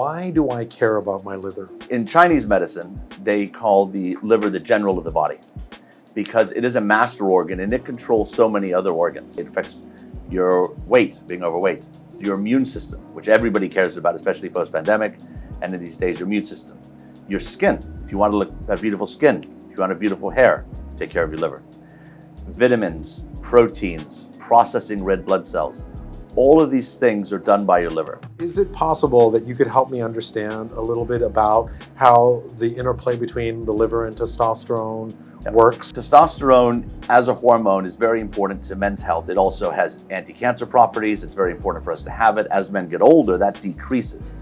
Why do I care about my liver? In Chinese medicine, they call the liver the general of the body because it is a master organ and it controls so many other organs. It affects your weight, being overweight, your immune system, which everybody cares about, especially post-pandemic, and in these days, your immune system. Your skin, if you want to have beautiful skin, if you want to have beautiful hair, take care of your liver. Vitamins, proteins, processing red blood cells, all of these things are done by your liver. Is it possible that you could help me understand a little bit about how the interplay between the liver and testosterone works? Testosterone as a hormone is very important to men's health. It also has anti-cancer properties. It's very important for us to have it. As men get older, that decreases.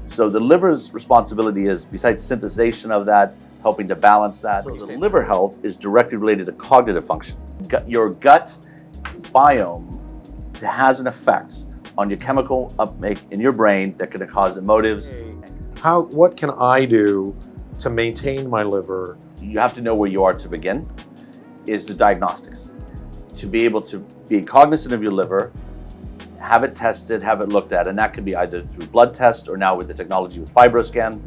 So the liver's responsibility is, besides synthesization of that, helping to balance that. So the liver health is directly related to cognitive function. Your gut biome has an effect on your chemical uptake in your brain that can cause emotives. What can I do to maintain my liver? You have to know where you are to begin, is the diagnostics. To be able to be cognizant of your liver, have it tested, have it looked at, and that can be either through blood test or now with the technology with FibroScan,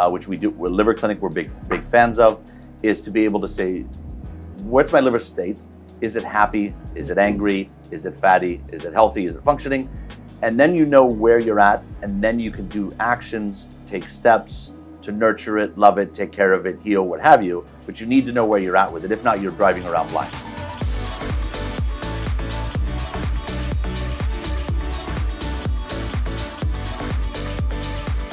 which we do with Liver Clinic, we're big fans of, is to be able to say, what's my liver state? Is it happy? Is it angry? Is it fatty? Is it healthy? Is it functioning? And then you know where you're at, and then you can do actions, take steps to nurture it, love it, take care of it, heal, what have you. But you need to know where you're at with it. If not, you're driving around blind.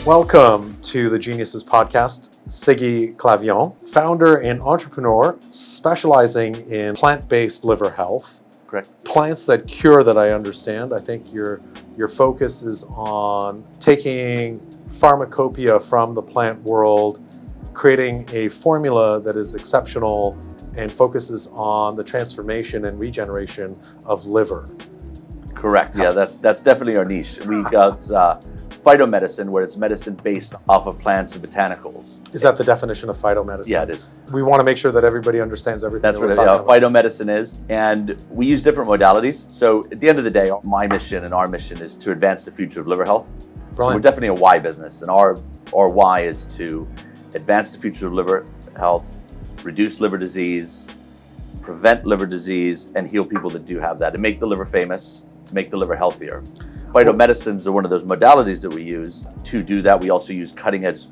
Welcome to the Geniuses Podcast. Siggi Clavien, founder and entrepreneur specializing in plant-based liver health. Correct. Plants that cure, that I understand. I think your focus is on taking pharmacopoeia from the plant world, creating a formula that is exceptional and focuses on the transformation and regeneration of liver. Correct. Yeah, that's definitely our niche. We got phytomedicine, where it's medicine based off of plants and botanicals. Is that the definition of phytomedicine? Yeah, it is. We want to make sure that everybody understands everything. That's what phytomedicine is. And we use different modalities. So at the end of the day, my mission and our mission is to advance the future of liver health. Brilliant. So we're definitely a why business. And our why is to advance the future of liver health, reduce liver disease, prevent liver disease, and heal people that do have that, and make the liver famous, to make the liver healthier. Phytomedicines are one of those modalities that we use to do that. We also use cutting-edge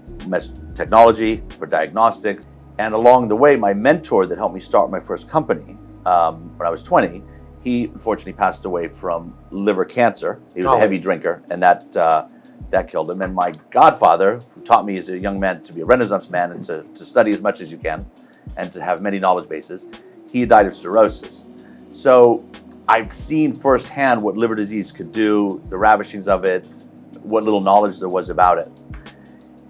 technology for diagnostics. And along the way, my mentor that helped me start my first company when I was 20, he unfortunately passed away from liver cancer. He was a heavy drinker, and that killed him. And my godfather, who taught me as a young man to be a Renaissance man and to study as much as you can and to have many knowledge bases, he died of cirrhosis. So I've seen firsthand what liver disease could do, the ravishings of it, what little knowledge there was about it.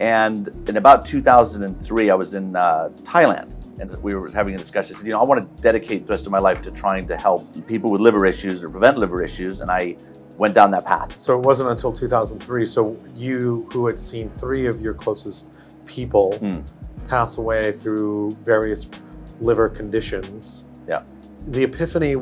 And in about 2003, I was in Thailand, and we were having a discussion. I said, I want to dedicate the rest of my life to trying to help people with liver issues or prevent liver issues, and I went down that path. So it wasn't until 2003. So you, who had seen 3 of your closest people pass away through various liver conditions, the epiphany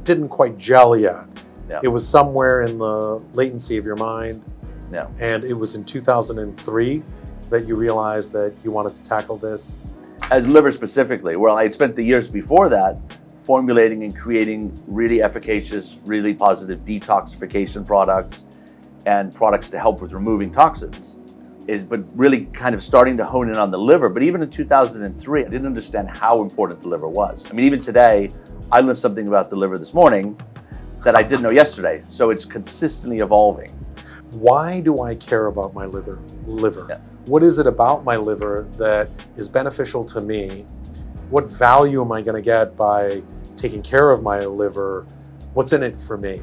didn't quite gel yet. Yeah. It was somewhere in the latency of your mind. Yeah. And it was in 2003 that you realized that you wanted to tackle this. As liver specifically, well, I had spent the years before that formulating and creating really efficacious, really positive detoxification products and products to help with removing toxins. But really kind of starting to hone in on the liver. But even in 2003, I didn't understand how important the liver was. I mean, even today, I learned something about the liver this morning that I didn't know yesterday. So it's consistently evolving. Why do I care about my liver? Yeah. What is it about my liver that is beneficial to me? What value am I going to get by taking care of my liver? What's in it for me?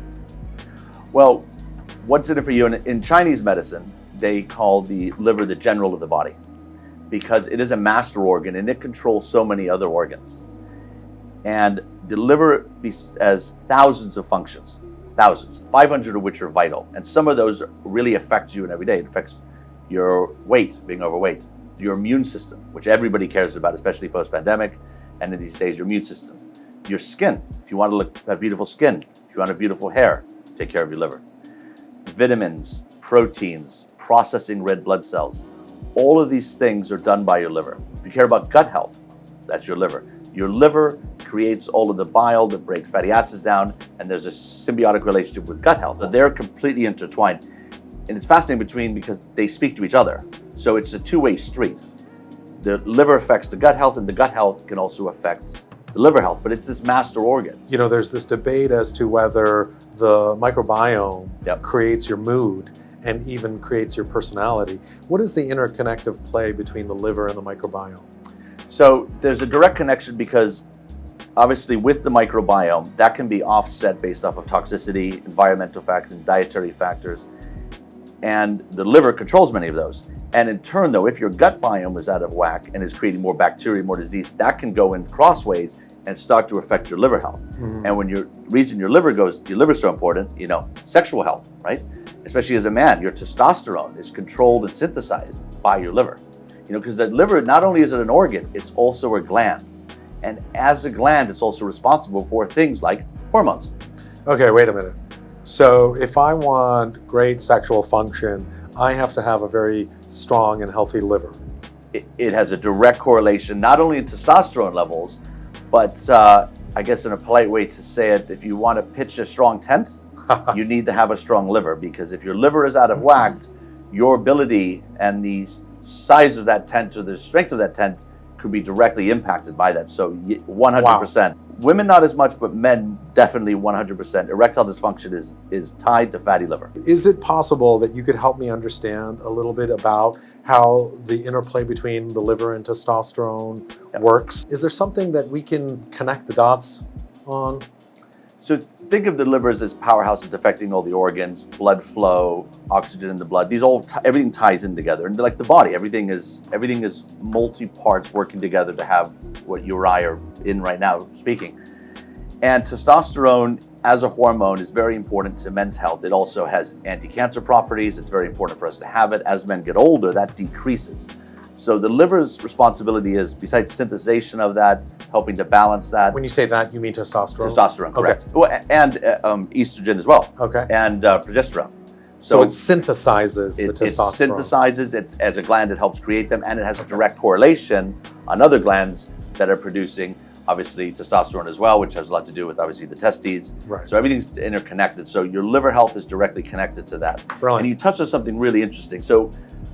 Well, what's in it for you? In Chinese medicine, they call the liver the general of the body because it is a master organ and it controls so many other organs. And the liver has thousands of functions, 500 of which are vital. And some of those really affect you in every day. It affects your weight, being overweight, your immune system, which everybody cares about, especially post-pandemic, and in these days, your immune system. Your skin, if you want to have beautiful skin, if you want to have beautiful hair, take care of your liver. Vitamins, proteins, processing red blood cells. All of these things are done by your liver. If you care about gut health, that's your liver. Your liver creates all of the bile that breaks fatty acids down, and there's a symbiotic relationship with gut health. So they're completely intertwined. And it's fascinating because they speak to each other. So it's a two-way street. The liver affects the gut health, and the gut health can also affect the liver health, but it's this master organ. You know, there's this debate as to whether the microbiome creates your mood and even creates your personality. What is the interconnective play between the liver and the microbiome? So there's a direct connection because obviously with the microbiome, that can be offset based off of toxicity, environmental factors, and dietary factors. And the liver controls many of those. And in turn, though, if your gut biome is out of whack and is creating more bacteria, more disease, that can go in crossways and start to affect your liver health. And when your liver's so important, you know, sexual health, right? Especially as a man, your testosterone is controlled and synthesized by your liver. You know, because the liver, not only is it an organ, it's also a gland. And as a gland, it's also responsible for things like hormones. Okay, wait a minute. So if I want great sexual function, I have to have a very strong and healthy liver. It has a direct correlation, not only in testosterone levels, but I guess in a polite way to say it, if you want to pitch a strong tent, you need to have a strong liver, because if your liver is out of whack, your ability and the size of that tent or the strength of that tent could be directly impacted by that. So 100%. Wow. Women not as much, but men definitely 100%. Erectile dysfunction is tied to fatty liver. Is it possible that you could help me understand a little bit about how the interplay between the liver and testosterone works? Is there something that we can connect the dots on? So think of the liver as powerhouses affecting all the organs, blood flow, oxygen in the blood. Everything ties in together. And like the body, everything is multi-parts working together to have what you and I are in right now speaking. And testosterone as a hormone is very important to men's health. It also has anti-cancer properties. It's very important for us to have it. As men get older, that decreases. So the liver's responsibility is, besides synthesization of that, helping to balance that. When you say that, you mean testosterone? Testosterone, correct. Okay. Well, and estrogen as well. Okay. And progesterone. So it synthesizes the testosterone. It synthesizes it as a gland. It helps create them, and it has a direct correlation on other glands that are producing, obviously, testosterone as well, which has a lot to do with, obviously, the testes. Right. So everything's interconnected. So your liver health is directly connected to that. Brilliant. And you touched on something really interesting. So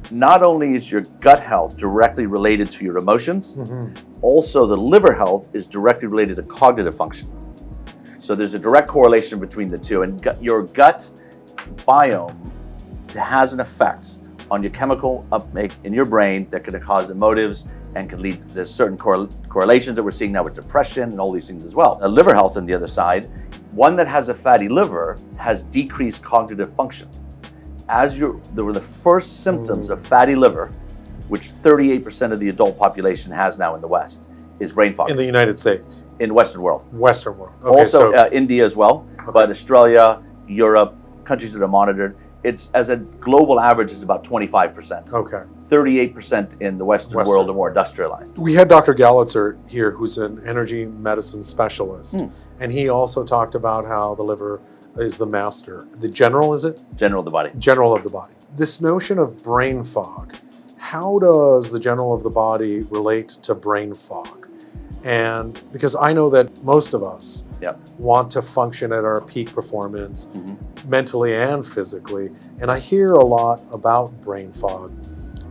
not only is your gut health directly related to your emotions, also the liver health is directly related to cognitive function. So there's a direct correlation between the two. And your gut biome has an effect on your chemical uptake in your brain that can cause emotives and can lead to certain correlations that we're seeing now with depression and all these things as well. Liver health on the other side, one that has a fatty liver has decreased cognitive function. There were the first symptoms of fatty liver, which 38% of the adult population has now in the West, is brain fog. In the United States? In the Western world. Western world. Okay, also India as well, but Australia, Europe, countries that are monitored, it's as a global average is about 25%. Okay. 38% in the Western world are more industrialized. We had Dr. Gallitzer here, who's an energy medicine specialist, and he also talked about how the liver is the master. The general, is it? General of the body. General of the body. This notion of brain fog, how does the general of the body relate to brain fog? And because I know that most of us want to function at our peak performance, mentally and physically, and I hear a lot about brain fog.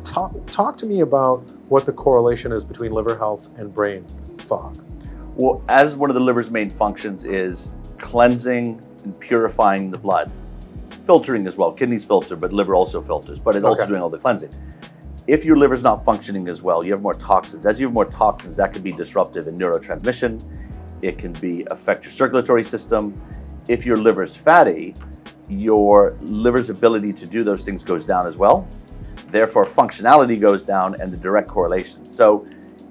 Talk to me about what the correlation is between liver health and brain fog. Well, as one of the liver's main functions is cleansing and purifying the blood, filtering as well. Kidneys filter, but liver also filters, but it's also doing all the cleansing. If your liver's not functioning as well, you have more toxins. As you have more toxins, that can be disruptive in neurotransmission. It can affect your circulatory system. If your liver's fatty, your liver's ability to do those things goes down as well. Therefore, functionality goes down and the direct correlation. So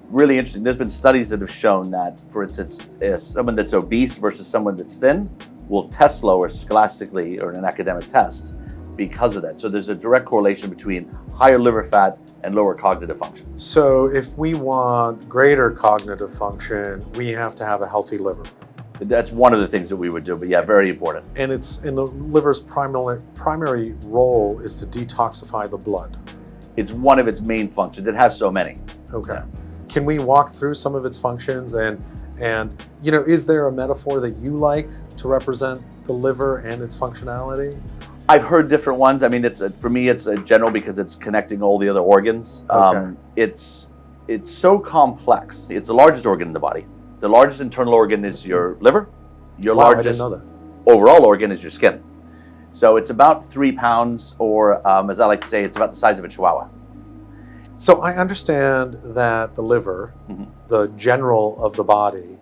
really interesting. There's been studies that have shown that, for instance, someone that's obese versus someone that's thin will test lower scholastically or in an academic test because of that. So there's a direct correlation between higher liver fat and lower cognitive function. So if we want greater cognitive function, we have to have a healthy liver. That's one of the things that we would do, but yeah, very important. And it's in the liver's primary role is to detoxify the blood. It's one of its main functions. It has so many. Okay. Yeah. Can we walk through some of its functions and is there a metaphor that you like to represent the liver and its functionality? I've heard different ones. I mean, for me, it's a general because it's connecting all the other organs. Okay. It's so complex. It's the largest organ in the body. The largest internal organ is your liver. Your Wow, I largest didn't know that. overall organ is your skin. So it's about 3 pounds, or as I like to say, it's about the size of a chihuahua. So I understand that the liver, the general of the body,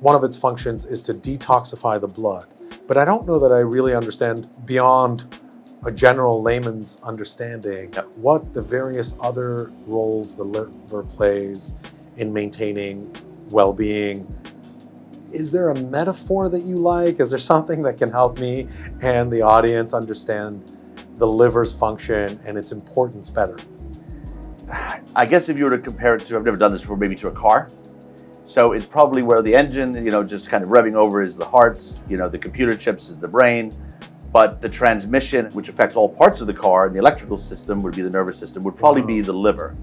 one of its functions is to detoxify the blood. But I don't know that I really understand beyond a general layman's understanding what the various other roles the liver plays in maintaining well-being. Is there a metaphor that you like? Is there something that can help me and the audience understand the liver's function and its importance better? I guess if you were to compare it to, I've never done this before, maybe to a car. So it's probably where the engine, just kind of revving over is the heart, the computer chips is the brain, but the transmission, which affects all parts of the car, and the electrical system would be the nervous system, would probably be the liver.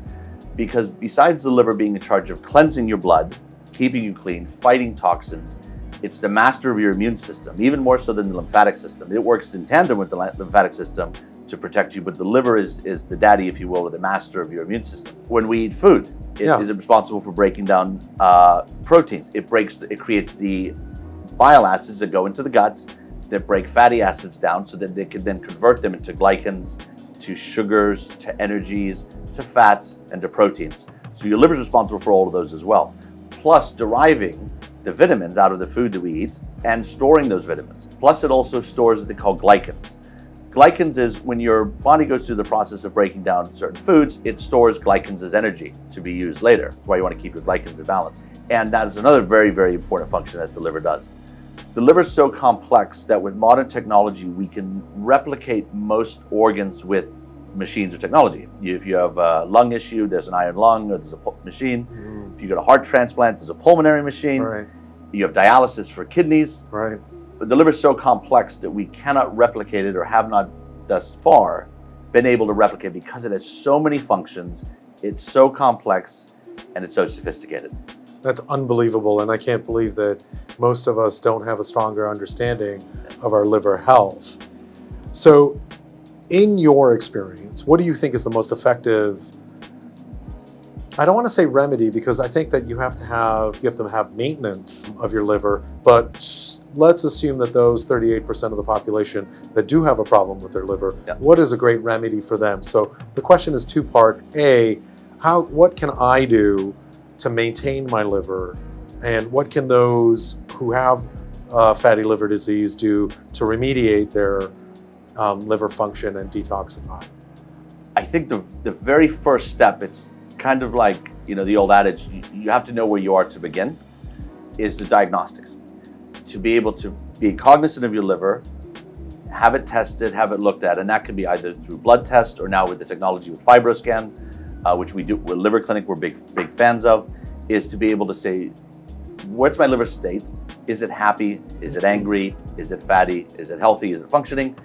Because besides the liver being in charge of cleansing your blood, keeping you clean, fighting toxins, it's the master of your immune system, even more so than the lymphatic system. It works in tandem with the lymphatic system to protect you, but the liver is the daddy, if you will, or the master of your immune system. When we eat food, it is responsible for breaking down proteins. It creates the bile acids that go into the gut that break fatty acids down so that they can then convert them into glycans, to sugars, to energies, to fats, and to proteins. So your liver is responsible for all of those as well. Plus deriving the vitamins out of the food that we eat and storing those vitamins. Plus it also stores what they call glycans. Glycans is when your body goes through the process of breaking down certain foods, it stores glycans as energy to be used later. That's why you want to keep your glycans in balance. And that is another very, very important function that the liver does. The liver is so complex that with modern technology, we can replicate most organs with machines or technology. If you have a lung issue, there's an iron lung, or there's a machine. If you get a heart transplant, there's a pulmonary machine. Right. You have dialysis for kidneys. Right. But the liver is so complex that we cannot replicate it, or have not thus far been able to replicate, because it has so many functions, it's so complex, and it's so sophisticated. That's unbelievable, and I can't believe that most of us don't have a stronger understanding of our liver health. So, in your experience, what do you think is the most effective, I don't want to say remedy, because I think that you have to have maintenance of your liver, but let's assume that those 38% of the population that do have a problem with their liver, what is a great remedy for them? So the question is two-part. A, what can I do to maintain my liver, and what can those who have fatty liver disease do to remediate their liver function and detoxify? I think the very first step, it's kind of like the old adage, you have to know where you are to begin, is the diagnostics. To be able to be cognizant of your liver, have it tested, have it looked at, and that can be either through blood tests or now with the technology with FibroScan, which we do with Liver Clinic, we're big fans of, is to be able to say, what's my liver state? Is it happy? Is it angry? Is it fatty? Is it healthy? Is it functioning?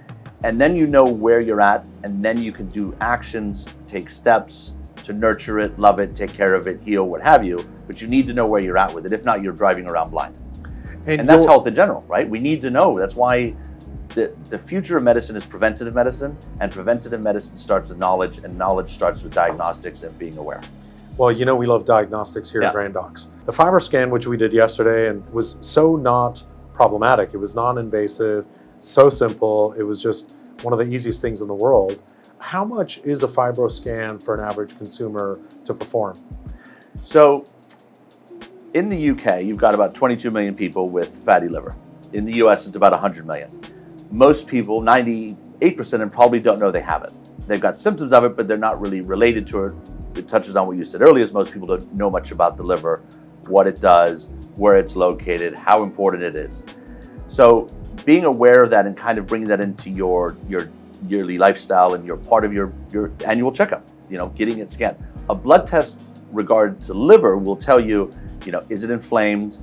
And then you know where you're at, and then you can do actions, take steps to nurture it, love it, take care of it, heal, what have you, but you need to know where you're at with it. If not, you're driving around blind. And that's health in general, right? We need to know. That's why the future of medicine is preventative medicine, and preventative medicine starts with knowledge, and knowledge starts with diagnostics and being aware. Well, we love diagnostics here at Brain Docs. The FibroScan, which we did yesterday, and was so not problematic. It was non-invasive, so simple. It was just one of the easiest things in the world. How much is a FibroScan for an average consumer to perform? So, in the UK, you've got about 22 million people with fatty liver. In the US, it's about 100 million. Most people, 98% of them, probably don't know they have it. They've got symptoms of it, but they're not really related to it. It touches on what you said earlier, is most people don't know much about the liver, what it does, where it's located, how important it is. So being aware of that and kind of bringing that into your yearly lifestyle and your part of your annual checkup, getting it scanned. A blood test regarding to liver will tell you, is it inflamed?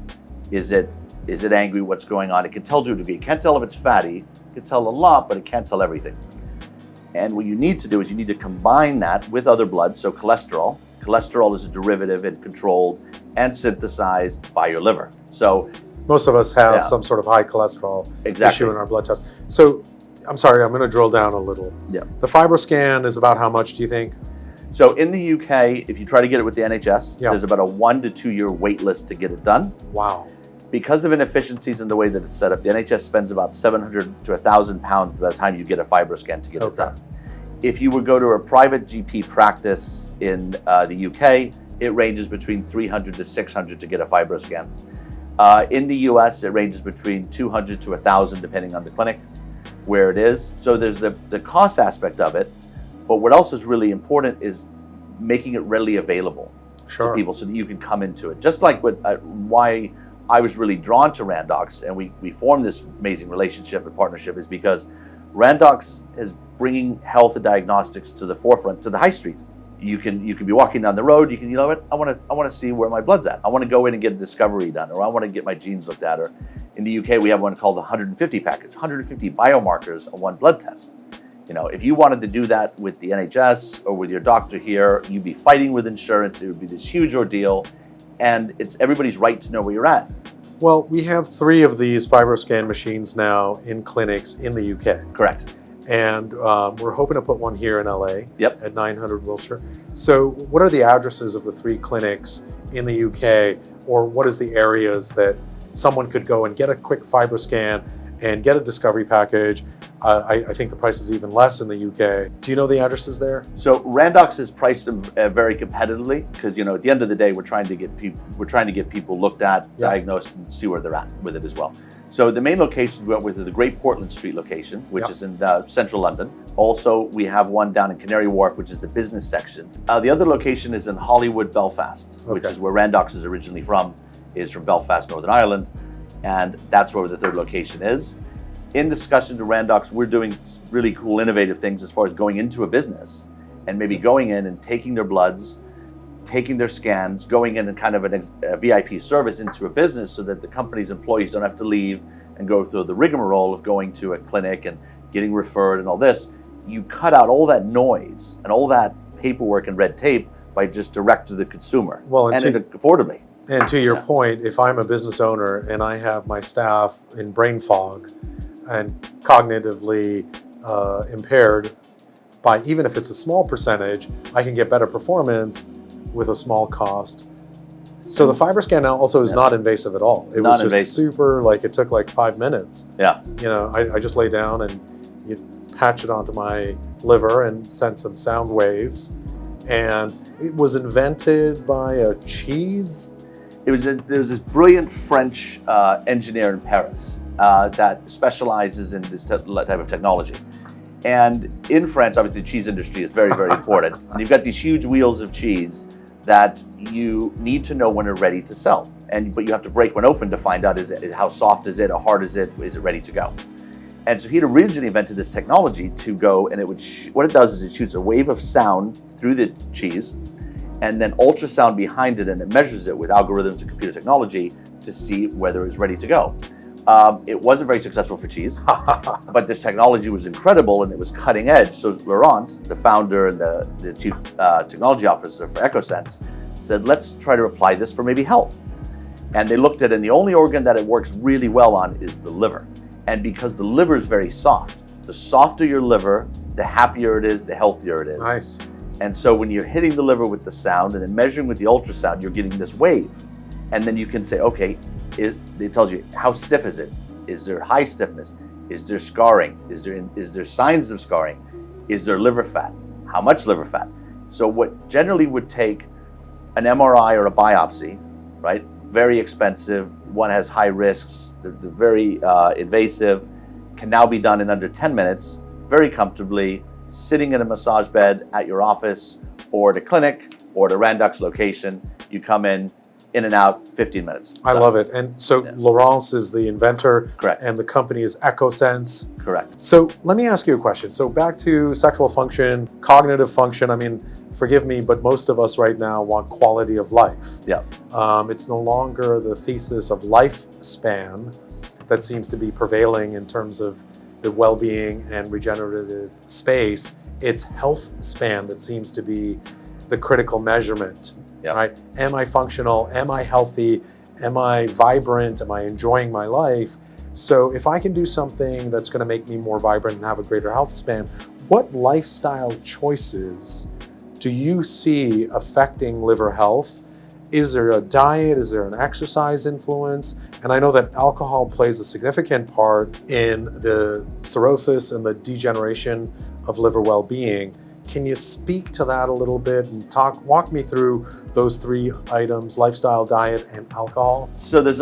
Is it Is it angry? What's going on? It can tell to a degree. It can't tell if it's fatty. It can tell a lot, but it can't tell everything. And what you need to do is you need to combine that with other blood, so cholesterol. Cholesterol is a derivative and controlled and synthesized by your liver. So most of us have some sort of high cholesterol issue in our blood test. So I'm sorry, I'm going to drill down a little. Yeah. The FibroScan is about how much, do you think? So in the UK, if you try to get it with the NHS, there's about a 1 to 2 year wait list to get it done. Wow. Because of inefficiencies in the way that it's set up, the NHS spends about 700 to 1,000 pounds by the time you get a FibroScan to get it done. If you would go to a private GP practice in the UK, it ranges between 300 to 600 to get a FibroScan. In the US, it ranges between 200 to 1,000 depending on the clinic where it is. So there's the cost aspect of it, but what else is really important is making it readily available to people so that you can come into it. Just like why I was really drawn to Randox, and we formed this amazing relationship and partnership, is because Randox is bringing health and diagnostics to the forefront, to the high street. You can be walking down the road. You can, you know what? I want to see where my blood's at. I want to go in and get a discovery done, or I want to get my genes looked at. Or in the UK, we have one called the 150 package, 150 biomarkers on one blood test. You know, if you wanted to do that with the NHS or with your doctor here, you'd be fighting with insurance. It would be this huge ordeal, and it's everybody's right to know where you're at. Well, we have 3 of these FibroScan machines now in clinics in the UK. Correct. And we're hoping to put one here in LA at 900 Wilshire. So what are the addresses of the 3 clinics in the UK, or what is the areas that someone could go and get a quick FibroScan and get a discovery package? I think the price is even less in the UK. Do you know the addresses there? So Randox is priced very competitively because, you know, at the end of the day, we're trying to get people looked at, diagnosed, and see where they're at with it as well. So the main location we went with is the Great Portland Street location, which is in central London. Also, we have one down in Canary Wharf, which is the business section. The other location is in Hollywood, Belfast, which is where Randox is originally from, is from Belfast, Northern Ireland. And that's where the 3rd location is. In discussion to Randox, we're doing really cool, innovative things as far as going into a business and maybe going in and taking their bloods, taking their scans, going in and kind of a VIP service into a business so that the company's employees don't have to leave and go through the rigmarole of going to a clinic and getting referred and all this. You cut out all that noise and all that paperwork and red tape by just direct to the consumer, and affordably. And to your point, if I'm a business owner and I have my staff in brain fog and cognitively impaired, by even if it's a small percentage, I can get better performance with a small cost. So the FibroScan now also is not invasive at all. It was just super, like it took like 5 minutes. Yeah. You know, I just lay down and you patch it onto my liver and send some sound waves. And it was invented by a cheese. There was this brilliant French engineer in Paris that specializes in this type of technology. And in France, obviously, the cheese industry is very, very important. And you've got these huge wheels of cheese that you need to know when they're ready to sell. But you have to break one open to find out how soft is it, how hard is it ready to go? And so he'd originally invented this technology to go, and what it does is it shoots a wave of sound through the cheese, and then ultrasound behind it, and it measures it with algorithms and computer technology to see whether it's ready to go. It wasn't very successful for cheese, but this technology was incredible and it was cutting edge. So Laurent, the founder and the chief technology officer for EcoSense, said, let's try to apply this for maybe health. And they looked at it, and the only organ that it works really well on is the liver. And because the liver is very soft, the softer your liver, the happier it is, the healthier it is. Nice. And so when you're hitting the liver with the sound and then measuring with the ultrasound, you're getting this wave. And then you can say, okay, it tells you how stiff is it? Is there high stiffness? Is there scarring? Is there signs of scarring? Is there liver fat? How much liver fat? So what generally would take an MRI or a biopsy, right? Very expensive. One has high risks. They're very invasive. Can now be done in under 10 minutes, very comfortably, sitting in a massage bed at your office or at a clinic or at a Randox location. You come in. in and out, 15 minutes. I love it. And so Laurence is the inventor. Correct. And the company is EcoSense. Correct. So let me ask you a question. So back to sexual function, cognitive function. I mean, forgive me, but most of us right now want quality of life. Yeah. It's no longer the thesis of lifespan that seems to be prevailing in terms of the well-being and regenerative space. It's health span that seems to be the critical measurement. Yep. Right? Am I functional? Am I healthy? Am I vibrant? Am I enjoying my life? So if I can do something that's going to make me more vibrant and have a greater health span, what lifestyle choices do you see affecting liver health? Is there a diet? Is there an exercise influence? And I know that alcohol plays a significant part in the cirrhosis and the degeneration of liver well-being. Can you speak to that a little bit and walk me through those three items: lifestyle, diet, and alcohol? So there's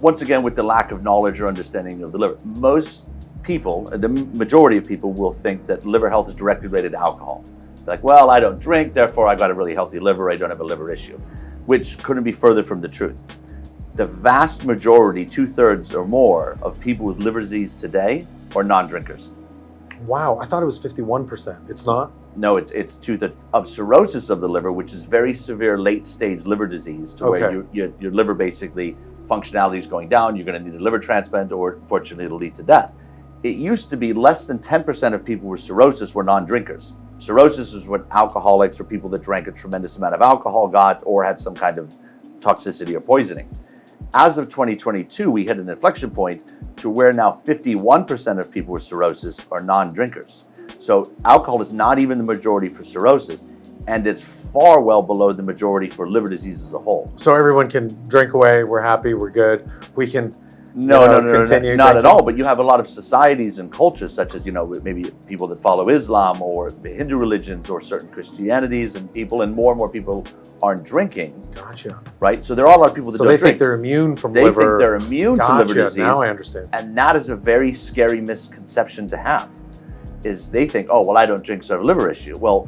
once again, with the lack of knowledge or understanding of the liver, most people, the majority of people will think that liver health is directly related to alcohol. They're like, well, I don't drink, therefore I got a really healthy liver, I don't have a liver issue, which couldn't be further from the truth. The vast majority, 2/3 or more of people with liver disease today are non-drinkers. Wow, I thought it was 51%. It's not? No, it's 2/3 of cirrhosis of the liver, which is very severe late-stage liver disease, to where your liver basically functionality is going down. You're going to need a liver transplant, or unfortunately, it'll lead to death. It used to be less than 10% of people with cirrhosis were non-drinkers. Cirrhosis is what alcoholics or people that drank a tremendous amount of alcohol got, or had some kind of toxicity or poisoning. As of 2022, we hit an inflection point to where now 51% of people with cirrhosis are non-drinkers. So alcohol is not even the majority for cirrhosis, and it's far well below the majority for liver disease as a whole. So everyone can drink away, we're happy, we're good, we can No, continue not drinking. at all. But you have a lot of societies and cultures, such as, maybe people that follow Islam or the Hindu religions or certain Christianities, and more and more people aren't drinking. Gotcha. Right? So there are a lot of people that So don't they drink. think they're immune from They liver. think they're immune to liver disease. Now I understand. And that is a very scary misconception to have, is they think, oh, well, I don't drink, so I have a liver issue. Well,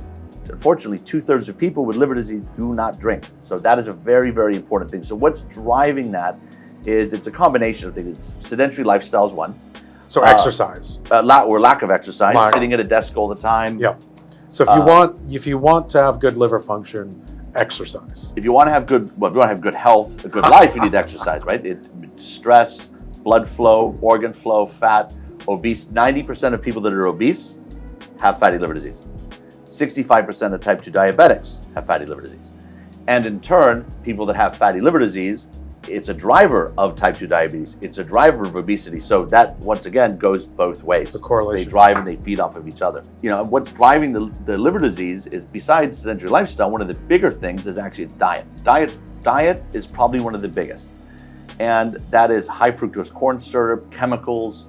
unfortunately, 2/3 of people with liver disease do not drink. So that is a very, very important thing. So what's driving that is it's a combination of things. It's sedentary lifestyle is one. So exercise. Or lack of exercise, Lack. sitting at a desk all the time. Yeah. So if you want to have good liver function, exercise. If you want to have good health, a good life, you need to exercise, right? Stress, blood flow, organ flow, fat, obese. 90% of people that are obese have fatty liver disease. 65% of type 2 diabetics have fatty liver disease. And in turn, people that have fatty liver disease, it's a driver of type 2 diabetes. It's a driver of obesity. So that, once again, goes both ways. The correlation. They drive and they feed off of each other. What's driving the liver disease is, besides sedentary lifestyle, one of the bigger things is actually its diet. Diet is probably one of the biggest. And that is high fructose corn syrup, chemicals,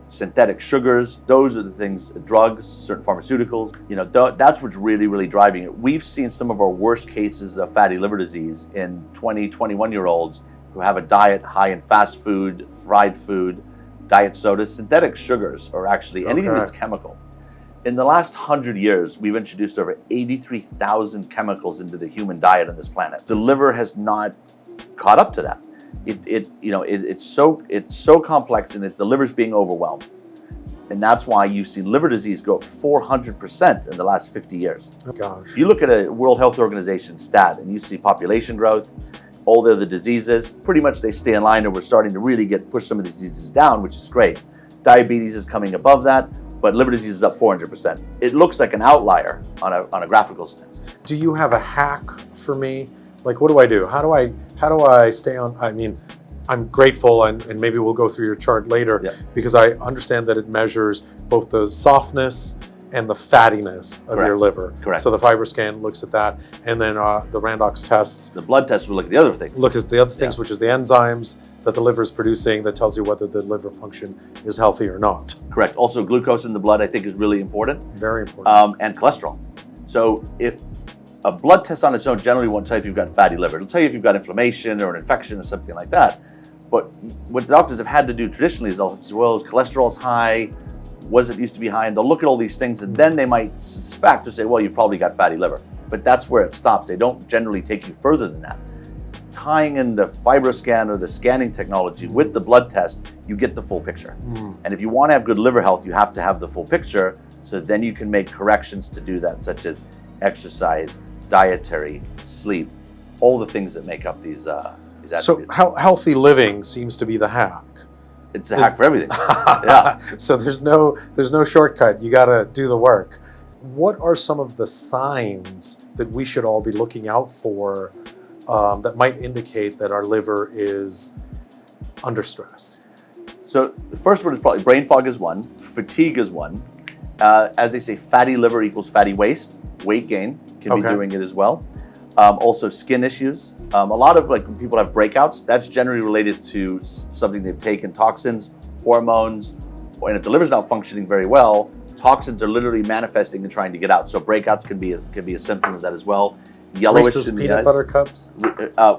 synthetic sugars. Those are the things, drugs, certain pharmaceuticals. That's what's really, really driving it. We've seen some of our worst cases of fatty liver disease in 20, 21-year-olds who have a diet high in fast food, fried food, diet sodas. Synthetic sugars are actually anything that's chemical. In the last 100 years, we've introduced over 83,000 chemicals into the human diet on this planet. The liver has not caught up to that. It's so complex, and the liver's being overwhelmed. And that's why you see liver disease go up 400% in the last 50 years. Oh, gosh. You look at a World Health Organization stat and you see population growth, all the other diseases, pretty much they stay in line, and we're starting to really push some of the diseases down, which is great. Diabetes is coming above that, but liver disease is up 400%. It looks like an outlier on a graphical sense. Do you have a hack for me? Like, what do I do? How do I stay on? I mean, I'm grateful, and maybe we'll go through your chart later, because I understand that it measures both the softness and the fattiness of your liver. Correct. So the FibroScan looks at that, and then the Randox tests. The blood tests will look at the other things. Look at the other things, which is the enzymes that the liver is producing that tells you whether the liver function is healthy or not. Correct. Also, glucose in the blood, I think, is really important. Very important. And cholesterol. So if a blood test on its own generally won't tell you if you've got fatty liver. It'll tell you if you've got inflammation or an infection or something like that. But what the doctors have had to do traditionally is they'll say, well, cholesterol's high, was it used to be high? And they'll look at all these things, and then they might suspect or say, well, you've probably got fatty liver. But that's where it stops. They don't generally take you further than that. tying in the FibroScan or the scanning technology with the blood test, you get the full picture. And if you want to have good liver health, you have to have the full picture, so then you can make corrections to do that, such as exercise, dietary, sleep, all the things that make up these attributes. So healthy living seems to be the hack. It's a hack for everything. Yeah. So there's no shortcut. You got to do the work. What are some of the signs that we should all be looking out for that might indicate that our liver is under stress? So the first one is probably brain fog is one, fatigue is one. As they say, fatty liver equals fatty waste. Weight gain can be doing it as well. Also skin issues. A lot of when people have breakouts, that's generally related to something they've taken, toxins, hormones, and if the liver's not functioning very well, toxins are literally manifesting and trying to get out. So breakouts can be a symptom of that as well. Yellowish Reese's in the peanut eyes. butter cups?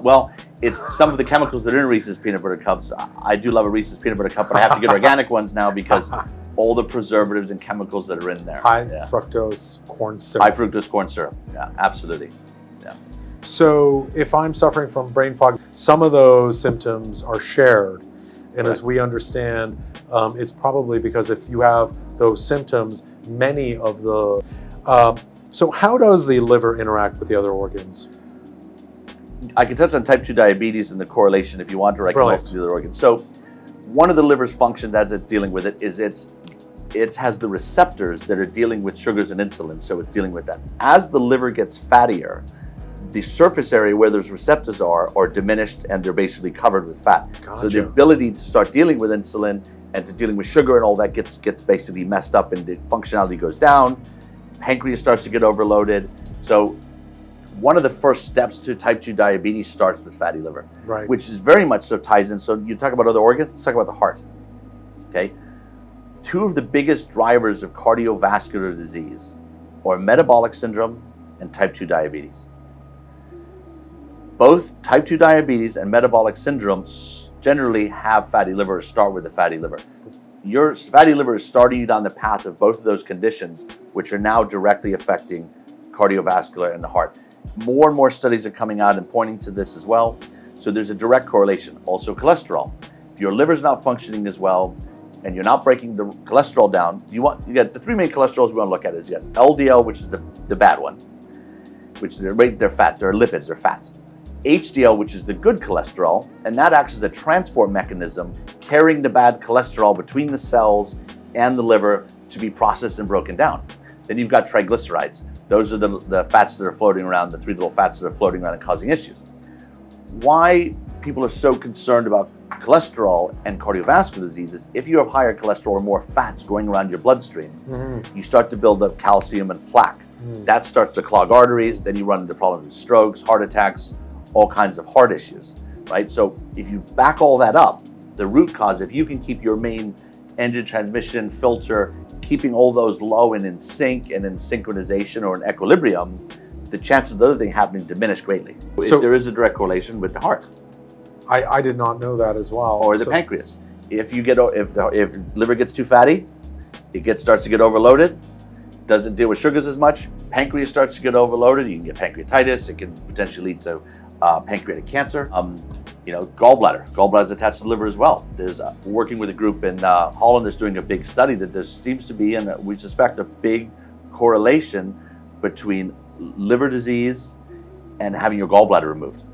Well, it's some of the chemicals that are in Reese's peanut butter cups. I do love a Reese's peanut butter cup, but I have to get organic ones now because all the preservatives and chemicals that are in there. High fructose corn syrup. High fructose corn syrup. Yeah, absolutely. Yeah. So if I'm suffering from brain fog, some of those symptoms are shared. And as we understand, it's probably because if you have those symptoms, many of the... so how does the liver interact with the other organs? I can touch on type 2 diabetes and the correlation if you want to, I can also do the other organs. So one of the liver's functions as it's dealing with it is it has the receptors that are dealing with sugars and insulin, so it's dealing with that. As the liver gets fattier, the surface area where those receptors are diminished and they're basically covered with fat. Gotcha. So the ability to start dealing with insulin and to dealing with sugar and all that gets basically messed up and the functionality goes down. Pancreas starts to get overloaded. So one of the first steps to type 2 diabetes starts with fatty liver, which is very much so ties in. So you talk about other organs, let's talk about the heart. Okay, two of the biggest drivers of cardiovascular disease are metabolic syndrome and type 2 diabetes. Both type 2 diabetes and metabolic syndrome generally have fatty liver or start with a fatty liver. Your fatty liver is starting you down the path of both of those conditions, which are now directly affecting cardiovascular and the heart. More and more studies are coming out and pointing to this as well. So there's a direct correlation. Also cholesterol. If your liver's not functioning as well and you're not breaking the cholesterol down, you got the three main cholesterols we want to look at is you got LDL, which is the bad one, which they're fat, they're lipids, they're fats. HDL, which is the good cholesterol, and that acts as a transport mechanism carrying the bad cholesterol between the cells and the liver to be processed and broken down. Then you've got triglycerides. Those are the fats that are floating around, the three little fats that are floating around and causing issues. Why people are so concerned about cholesterol and cardiovascular diseases, if you have higher cholesterol or more fats going around your bloodstream, you start to build up calcium and plaque. That starts to clog arteries, then you run into problems with strokes, heart attacks, all kinds of heart issues, right? So if you back all that up, the root cause, if you can keep your main engine, transmission, filter, keeping all those low and in sync and in synchronization or in equilibrium, the chance of the other thing happening diminish greatly. So if there is a direct correlation with the heart. I did not know that as well. Or the pancreas. If liver gets too fatty, it starts to get overloaded, doesn't deal with sugars as much, pancreas starts to get overloaded, you can get pancreatitis, it can potentially lead to pancreatic cancer. Gallbladder is attached to the liver as well. There's working with a group in Holland that's doing a big study that there seems to be, and we suspect, a big correlation between liver disease and having your gallbladder removed.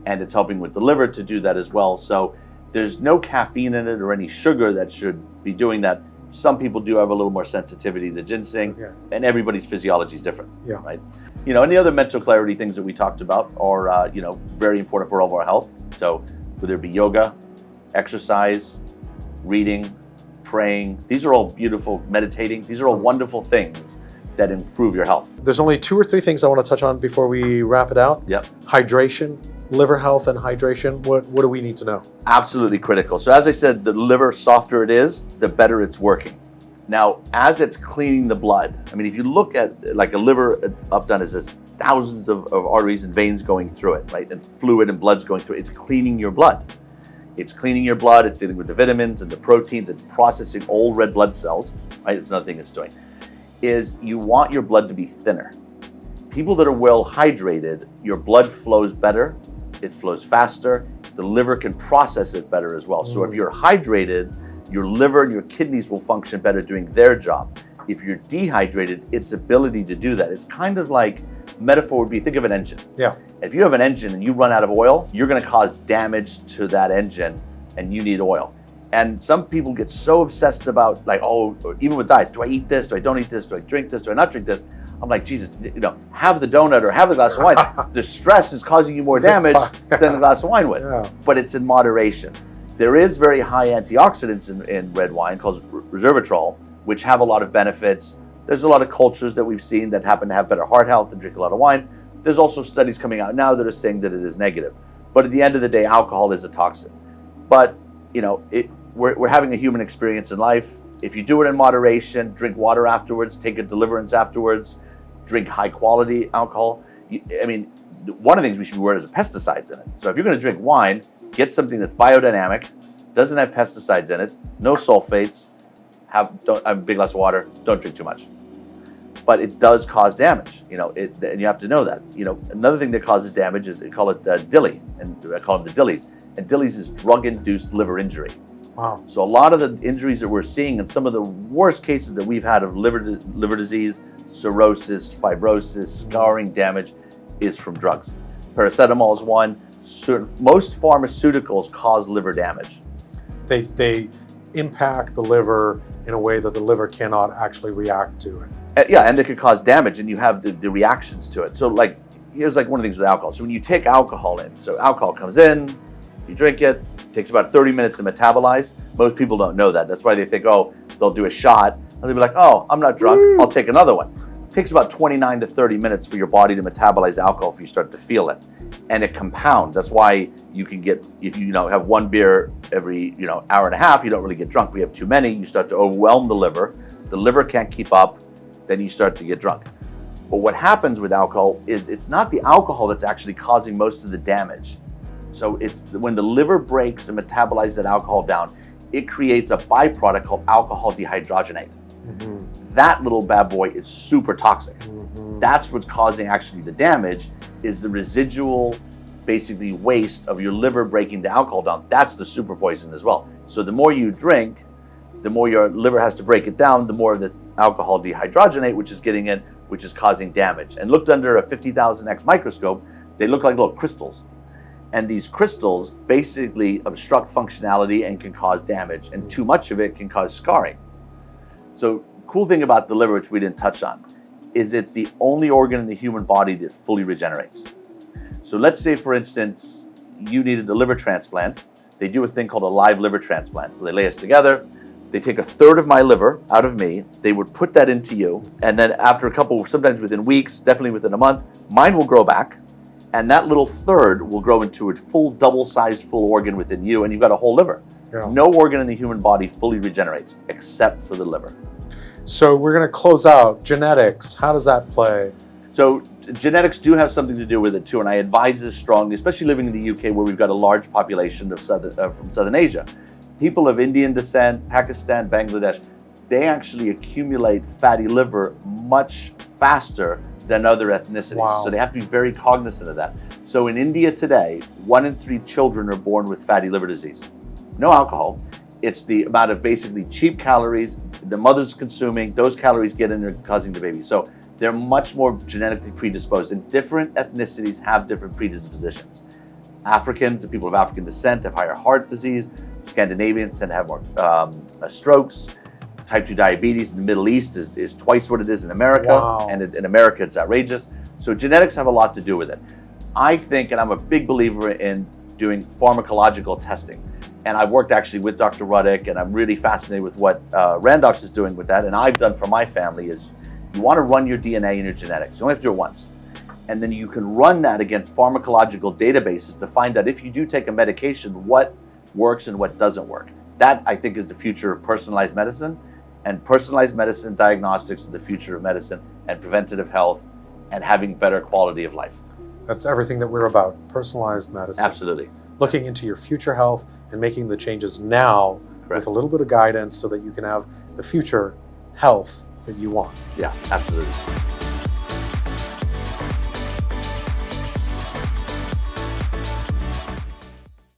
And it's helping with the liver to do that as well. So there's no caffeine in it or any sugar that should be doing that. Some people do have a little more sensitivity to ginseng, and everybody's physiology is different, right? And the other mental clarity things that we talked about are, very important for overall health. So whether it be yoga, exercise, reading, praying, these are all beautiful, meditating, these are all wonderful things that improve your health. There's only 2 or 3 things I want to touch on before we wrap it out. Hydration, liver health and hydration. What do we need to know? Absolutely critical. So as I said, the liver, softer it is, the better it's working. Now, as it's cleaning the blood, I mean, if you look at like a liver up done, is thousands of arteries and veins going through it, right? And fluid and blood's going through it. It's cleaning your blood. It's cleaning your blood. It's dealing with the vitamins and the proteins. It's processing old red blood cells, right? It's another thing it's doing. Is you want your blood to be thinner. People that are well hydrated, your blood flows better it flows faster, the liver can process it better as well. So if you're hydrated, your liver and your kidneys will function better doing their job. If you're dehydrated, its ability to do that. It's kind of like, metaphor would be, think of an engine. Yeah. If you have an engine and you run out of oil, you're going to cause damage to that engine and you need oil. And some people get so obsessed about, like, oh, even with diet, do I eat this? Do I don't eat this? Do I drink this? Do I not drink this? I'm like, Jesus, have the donut or have the glass of wine. The stress is causing you more damage than the glass of wine would. Yeah. But it's in moderation. There is very high antioxidants in red wine called resveratrol, which have a lot of benefits. There's a lot of cultures that we've seen that happen to have better heart health and drink a lot of wine. There's also studies coming out now that are saying that it is negative. But at the end of the day, alcohol is a toxin. But we're having a human experience in life. If you do it in moderation, drink water afterwards, take a Deliverance afterwards, drink high quality alcohol. One of the things we should be aware is the pesticides in it. So if you're going to drink wine, get something that's biodynamic, doesn't have pesticides in it, no sulfates, have a big glass of water, don't drink too much. But it does cause damage, and you have to know that. Another thing that causes damage is, they call it dilly, and I call them the dillies. And dillies is drug-induced liver injury. Wow. So a lot of the injuries that we're seeing, and some of the worst cases that we've had of liver disease, cirrhosis, fibrosis, scarring damage, is from drugs. Paracetamol is one. Most pharmaceuticals cause liver damage. They impact the liver in a way that the liver cannot actually react to it. And it could cause damage, and you have the reactions to it. So here's one of the things with alcohol. So when you take alcohol in, so alcohol comes in, you drink it, takes about 30 minutes to metabolize. Most people don't know that. That's why they think, oh, they'll do a shot, and they'll be like, oh, I'm not drunk, I'll take another one. It takes about 29 to 30 minutes for your body to metabolize alcohol if you start to feel it. And it compounds. That's why you can get, if you have one beer every hour and a half, you don't really get drunk. We have too many, you start to overwhelm the liver can't keep up, then you start to get drunk. But what happens with alcohol is it's not the alcohol that's actually causing most of the damage. So it's when the liver breaks and metabolizes that alcohol down, it creates a byproduct called alcohol dehydrogenate. Mm-hmm. That little bad boy is super toxic. Mm-hmm. That's what's causing actually the damage, is the residual, basically, waste of your liver breaking the alcohol down. That's the super poison as well. So the more you drink, the more your liver has to break it down, the more of the alcohol dehydrogenate, which is getting in, which is causing damage. And looked under a 50,000x microscope, they look like little crystals. And these crystals basically obstruct functionality and can cause damage. And too much of it can cause scarring. So cool thing about the liver, which we didn't touch on, is it's the only organ in the human body that fully regenerates. So let's say, for instance, you needed a liver transplant. They do a thing called a live liver transplant. They lay us together. They take a third of my liver out of me. They would put that into you. And then after a couple, sometimes within weeks, definitely within a month, mine will grow back. And that little third will grow into a full double-sized full organ within you, and you've got a whole liver. Yeah. No organ in the human body fully regenerates except for the liver. So we're going to close out. Genetics, how does that play? So genetics do have something to do with it too, and I advise this strongly, especially living in the UK where we've got a large population of from Southern Asia. People of Indian descent, Pakistan, Bangladesh, they actually accumulate fatty liver much faster than other ethnicities. Wow. So they have to be very cognizant of that. So in India today, 1 in 3 children are born with fatty liver disease. No alcohol. It's the amount of basically cheap calories the mother's consuming, those calories get in there causing the baby. So they're much more genetically predisposed, and different ethnicities have different predispositions. Africans, the people of African descent, have higher heart disease. Scandinavians tend to have more strokes. Type 2 diabetes in the Middle East is twice what it is in America. Wow. And in America, it's outrageous. So genetics have a lot to do with it. I think, and I'm a big believer in doing pharmacological testing. And I've worked actually with Dr. Ruddick, and I'm really fascinated with what Randox is doing with that. And I've done for my family is, you want to run your DNA and your genetics. You only have to do it once. And then you can run that against pharmacological databases to find out if you do take a medication, what works and what doesn't work. That, I think, is the future of personalized medicine. And personalized medicine diagnostics are the future of medicine and preventative health and having better quality of life. That's everything that we're about, personalized medicine. Absolutely. Looking into your future health and making the changes now. Correct. With a little bit of guidance so that you can have the future health that you want. Yeah, absolutely.